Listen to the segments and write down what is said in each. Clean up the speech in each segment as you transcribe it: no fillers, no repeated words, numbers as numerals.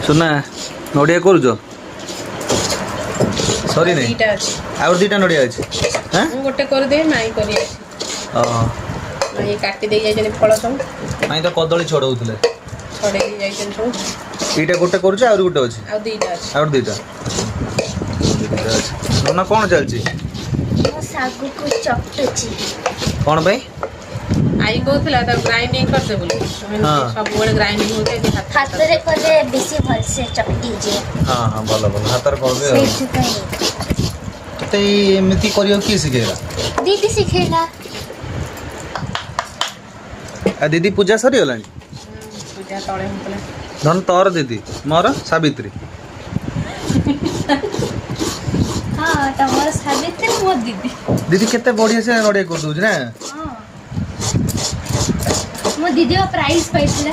सुना नड़िया कर सरी नहीं आउ दीटा नड़िया अच्छे हाँ गोटे कर दे माई करी ये काटी दे जाइछन फल सब माई तो कदली छड़ौले छड़े जाइछन सब एटा गोटे करूछ और गोटे अछि आ दीटा अछि और दीटा नोना कोन चलछि मो सागु को चपटुची कोन भाई आई कहला त ग्राइंडिंग कर दे बोली हाँ। सब बेले ग्राइंडिंग होते कि हाथ रे कले बेसी भल से चपटी जे हां हां भलो भलो हातर करबे से कहीं ते एमिति करियो की सिखेला दीदी सिखेला आ दीदी पूजा सरी होलानी पूजा तळे होतले धन तोर दीदी मोर सावित्री हां तमर सावित्री मो दीदी दीदी केते बढ़िया से नड़िया कर दूज ना हां मो दीदी प्राइज पाइछला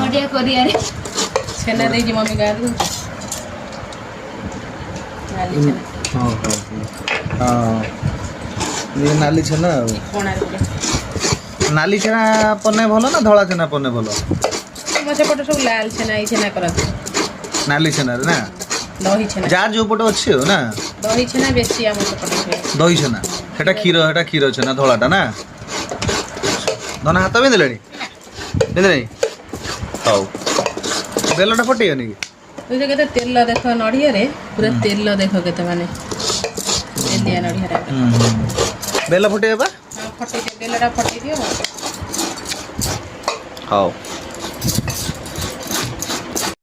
नडिया करिया रे छेना दे जी मम्मी गार दू नाली छेना हां हां ये नाली छना कोणा रे नाली छना पने भलो ना धला छना पने भलो मसे पट सब लाल छेना आई छेना करत नाली छना रे ना दही छेना जार जो पटे अछि हो ना दही छेना बेसी हम पट दही छना हेटा क्षीर छना धलाटा ना धना हाथ बिंदलेनी बिंदले हाउ बेलटा फटियोनी कि तू जे केते तेल देखो नडिया रे पूरा तेल देखो केते माने तेलिया नडिया रे बेला फटे बा हां फटै दे बेलटा फटै दियो हाउ